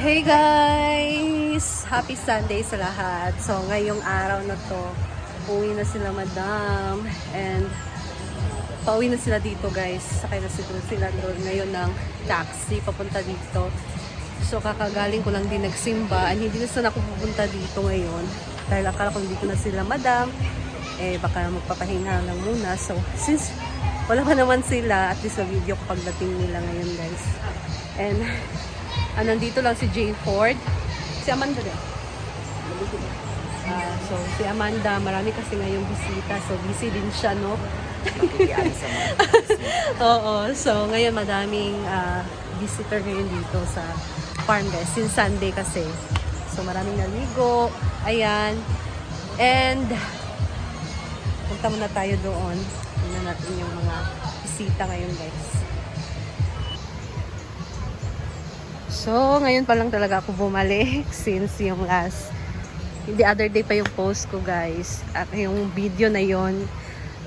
Hey guys! Happy Sunday sa lahat. So ngayong araw na to, uwi na sila madam and pauwi na sila dito guys. Sakay na sila doon ngayon ng taxi papunta dito. So kakagaling ko lang din nagsimba and hindi na sila ako pupunta dito ngayon. Dahil akala ko dito na sila madam, baka magpapahinga lang muna. So since wala pa naman sila, at least sa video ko pagdating nila ngayon guys. And nandito lang si Jay Ford. Si Amanda din. So, si Amanda, marami kasi ngayong bisita. So, busy din siya, no? Oo. So, ngayon madaming visitor ngayon dito sa farm, guys. Since Sunday kasi. So, maraming naligo. Ayan. And, punta muna tayo doon. Tingnan natin yung mga bisita ngayon, guys. So, ngayon pa lang talaga ako bumalik since yung the other day pa yung post ko guys. At yung video na yon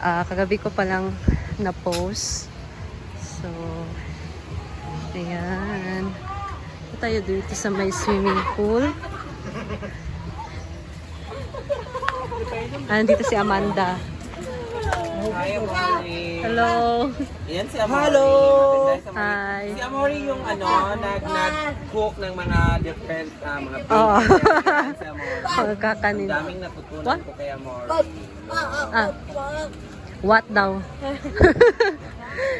kagabi ko pa lang na-post. So, ayan. Ito tayo dito sa may swimming pool. Dito si Amanda. Hi, Amori. Hello. Yan si Amori. Hello. Hi. Si Amori yung nag-cook ng mga different mga things. Oo. Yan si Amori. Ang Kakanin. daming natutunan What? ko kay Amori. What daw?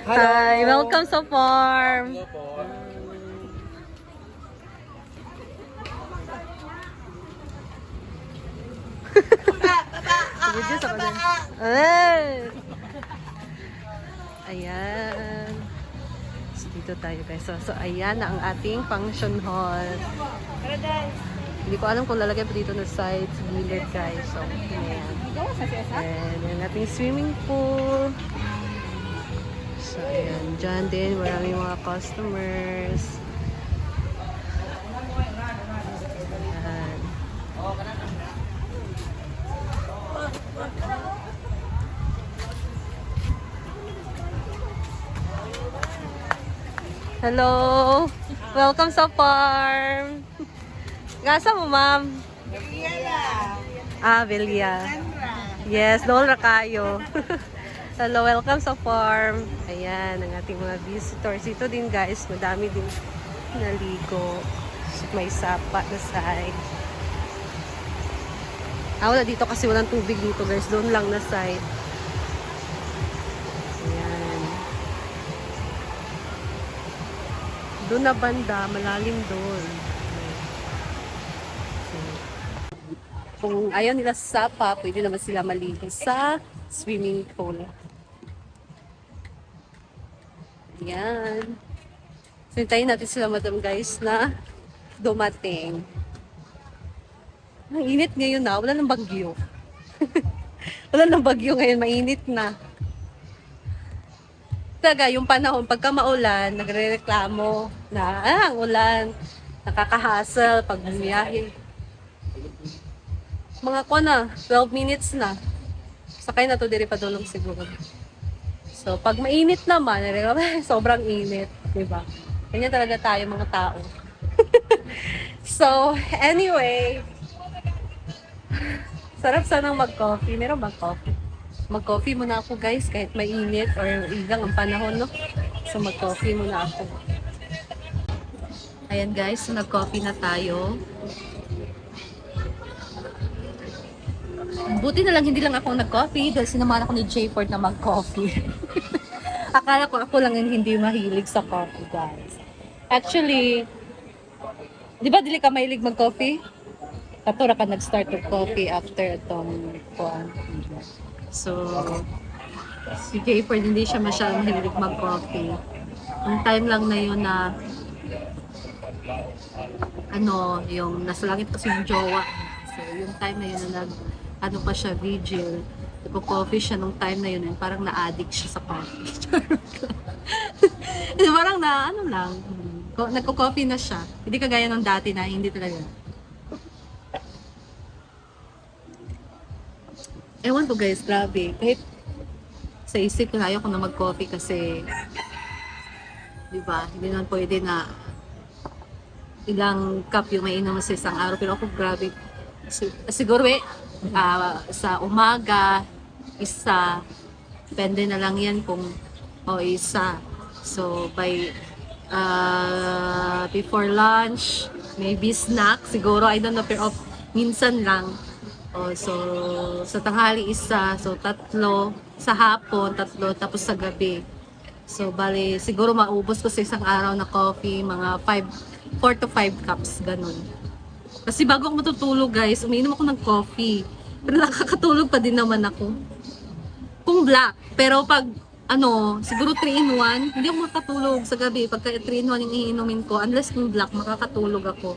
Hello. Hi, welcome sa farm. Hello po. Videos ako din. Ay! Ayan. So, dito tayo guys. So, ayan na ang ating function hall. Hindi ko alam kung lalagay pa dito na side, gilid guys. So, ayan. And yung ating swimming pool. So, ayan. Diyan din, maraming mga customers. Ayan. Hello! Welcome sa farm! Gasa mo, ma'am? Belia. Yes, doon na kayo. Hello, welcome sa farm. Ayan, ang ating mga visitors. Ito din guys, madami din naligo. May sapa na side. Wala dito kasi walang tubig dito guys. Doon lang na side. Ayan. Doon na banda, malalim doon. Kung ayaw nila sa sapa, pwede naman sila maligo sa swimming pool. Ayan. So, hintayin natin sila madam guys na dumating. Ang init ngayon na, wala nang bagyo. Wala nang bagyo ngayon, mainit na. Talaga, yung panahon, pagka maulan, nagre-reklamo na, ang ulan, nakaka-hassle pag bumiyahe. Mga ko na, 12 minutes na. Sakay na to, diri pa dulong siguro. So, pag mainit naman, sobrang init, diba? Ganyan talaga tayo mga tao. So, anyway, sarap sanang mag-coffee. Meron bang coffee? Mag-coffee muna ako guys, kahit mainit or ilang ang panahon, no? So, mag-coffee muna ako. Ayan guys, so nag-coffee na tayo. Buti na lang, hindi lang ako nag-coffee dahil sinamahan ako ni Jay Ford na mag-coffee. Akala ko ako lang yung hindi mahilig sa coffee, guys. Actually, di ba dili ka mahilig mag-coffee? Katura ka nag-start with coffee after itong kuwan. So, si Jay Ford hindi siya masyadong mahilig mag-coffee. Ang time lang na yun na yung nasa langit kasi yung jowa. So, yung time na yun na pa siya, vigil. Nagko-coffee siya nung time na yun. Parang na-addict siya sa coffee. Parang nagko-coffee na siya. Hindi kagaya nung dati na, hindi talaga. Ewan ko guys, grabe. Kahit sa isip ko, ayaw ko na mag-coffee kasi, di ba, hindi naman pwede na ilang cup yung may inom mo sa isang araw. Pero ako, grabe. Siguro sa umaga, isa. Depende na lang yan kung isa. So, before lunch, maybe snack. Siguro, I don't know, pero minsan lang. So, sa tanghali isa. So, tatlo. Sa hapon, tatlo. Tapos sa gabi. So, bali, siguro maubos ko sa isang araw na coffee, mga 4 to 5 cups, ganun. Kasi bago ako matutulog, guys, umiinom ako ng coffee. Pero nakakatulog pa din naman ako. Kung black. Pero pag, siguro 3-in-1, hindi ako makatulog sa gabi. Pagka 3-in-1 yung iinumin ko, unless kung black, makakatulog ako.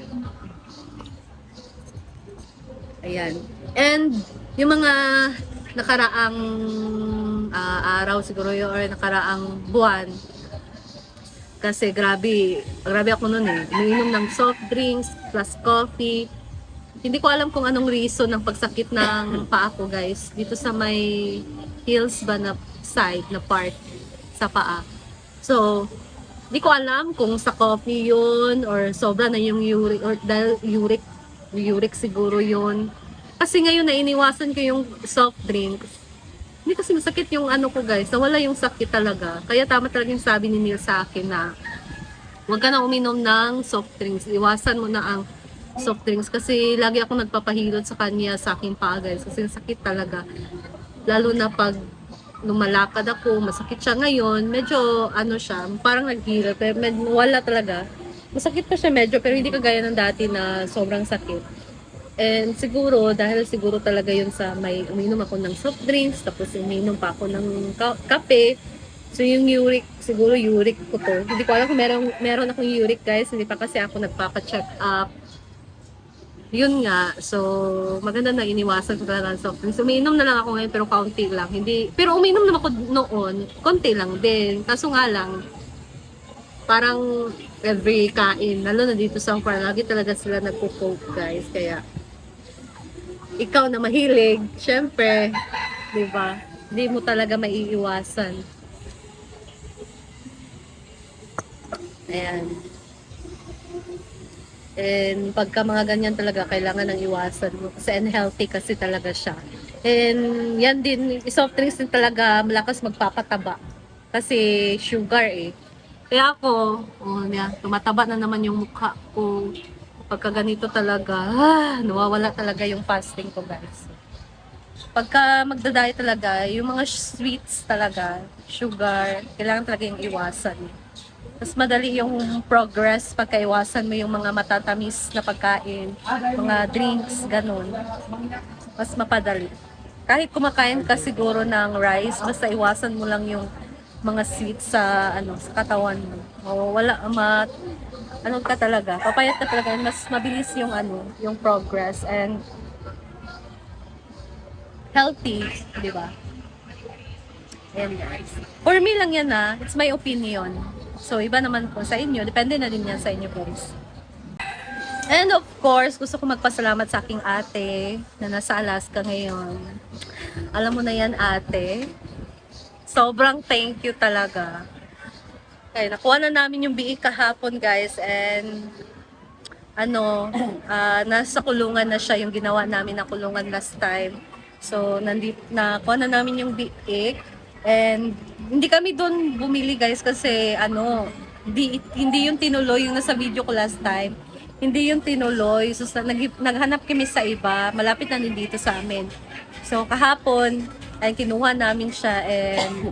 Ayan. And, yung mga nakaraang araw siguro yun, or nakaraang buwan, kasi grabe ako noon umiinom ng soft drinks plus coffee. Hindi ko alam kung anong reason ng pagsakit ng paa ko, guys, dito sa may heels ba na side na part sa paa. So hindi ko alam kung sa coffee yun or sobra na yung uric, or dahil uric siguro yun. Kasi ngayon na iniwasan ko yung soft drinks. Hindi kasi masakit yung ko, guys. Nawala yung sakit talaga. Kaya tama talaga yung sabi ni Neil sa akin na huwag ka na uminom ng soft drinks. Iwasan mo na ang soft drinks. Kasi lagi ako nagpapahilot sa kanya sa aking paa, guys. Kasi sakit talaga. Lalo na pag lumalakad ako, masakit siya ngayon. Medyo, siya, parang naghilot. Pero wala talaga. Masakit pa siya medyo, pero hindi kagaya ng dati na sobrang sakit. And siguro, dahil siguro talaga yun sa may uminom ako ng soft drinks, tapos uminom pa ako ng kape. So yung uric, siguro uric ko to. Hindi ko alam kung meron akong uric, guys. Hindi pa kasi ako nagpapa-check up. Yun nga. So maganda na iniwasan ko talaga ng soft drinks. Uminom na lang ako ngayon pero kaunti lang. Pero uminom naman ako noon, konti lang din. Kaso nga lang, parang every kain, lalo na dito sa farm, lagi talaga sila nagpo-coke, guys. Kaya ikaw na mahilig, syempre, di ba? Hindi mo talaga maiiwasan. Ayan. And pagka mga ganyan talaga, kailangan ng iwasan mo. Kasi unhealthy kasi talaga siya. And yan din, soft drinks din talaga malakas magpapataba. Kasi sugar Kaya ako, tumataba na naman yung mukha ko. Pagka ganito talaga, nawawala talaga yung fasting ko, guys. Pagka magda-diet talaga, yung mga sweets talaga, sugar, kailangan talaga yung iwasan. Mas madali yung progress pagka iwasan mo yung mga matatamis na pagkain, mga drinks, ganun. Mas mapadali. Kahit kumakain ka siguro ng rice, basta iwasan mo lang yung mga sweets sa sa katawan mo. Ka talaga, papayat ka talaga, mas mabilis yung yung progress and healthy, di ba? And guys, for me lang yan it's my opinion. So iba naman po sa inyo, depende na din yan sa inyo, guys. And of course, gusto ko magpasalamat sa aking ate na nasa Alaska ngayon. Alam mo na yan, ate. Sobrang thank you talaga. Okay, nakuha na namin yung biik kahapon, guys, and nasa kulungan na siya, yung ginawa namin na kulungan last time. So nakuha na namin yung biik, and hindi kami doon bumili, guys, kasi hindi yung tinuloy yung nasa video ko last time. Hindi yung tinuloy. So naghanap kami sa iba, malapit na din dito sa amin. So kahapon ay kinuha namin siya, and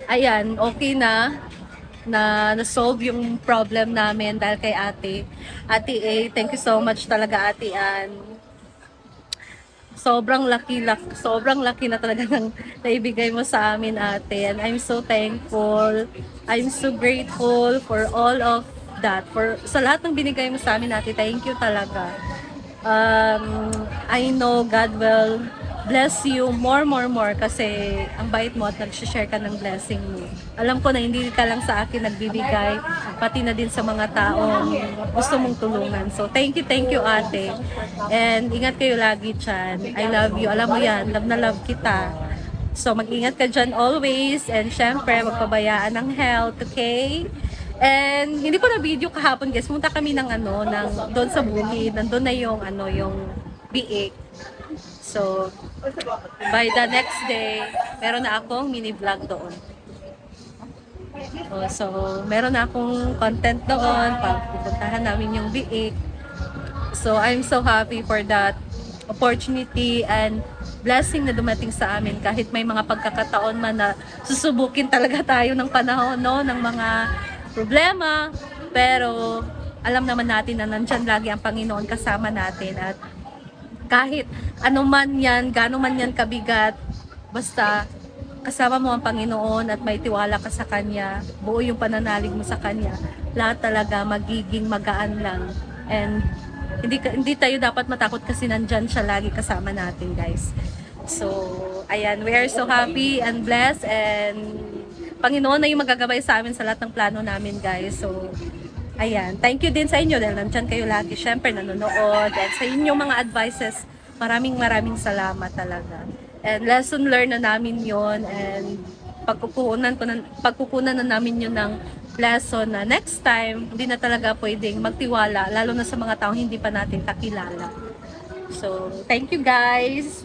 ayan, okay na-solve yung problem namin dahil kay ate. Ate A, thank you so much talaga, Ate Ann. Sobrang lucky na talaga ng naibigay mo sa amin, ate. And I'm so thankful. I'm so grateful for all of that. Sa lahat ng binigay mo sa amin, ate. Thank you talaga. I know God will bless you more kasi ang bait mo at nag-share ka ng blessing mo. Alam ko na hindi ka lang sa akin nagbibigay, pati na din sa mga taong gusto mong tulungan. So thank you ate. And ingat kayo lagi dyan. I love you. Alam mo yan, love na love kita. So mag-ingat ka dyan always, and syempre magpabayaan ng health, okay? And hindi ko na video kahapon guys. Punta kami ng doon sa bukid. Nandun na yung yung biik. So, by the next day, meron na akong mini vlog doon. So, meron na akong content doon. Pupuntahan namin yung biik. So, I'm so happy for that opportunity and blessing na dumating sa amin kahit may mga pagkakataon man na susubukin talaga tayo ng panahon, no, ng mga problema, pero alam naman natin na nandyan lagi ang Panginoon kasama natin at kahit ano man yan, gaano man yan kabigat, basta kasama mo ang Panginoon at may tiwala ka sa Kanya, buo yung pananalig mo sa Kanya, lahat talaga magiging magaan lang. And hindi tayo dapat matakot kasi nandyan siya lagi kasama natin, guys. So, ayan, we are so happy and blessed and Panginoon na yung magagabay sa amin sa lahat ng plano namin, guys. So, ayan, thank you din sa inyo dahil nandyan kayo lagi, syempre nanonood, at sa inyong mga advices, maraming salamat talaga. And lesson learned na namin yon and pagkukunan na namin yun ng lesson na next time, hindi na talaga pwedeng magtiwala, lalo na sa mga taong hindi pa natin kakilala. So, thank you guys!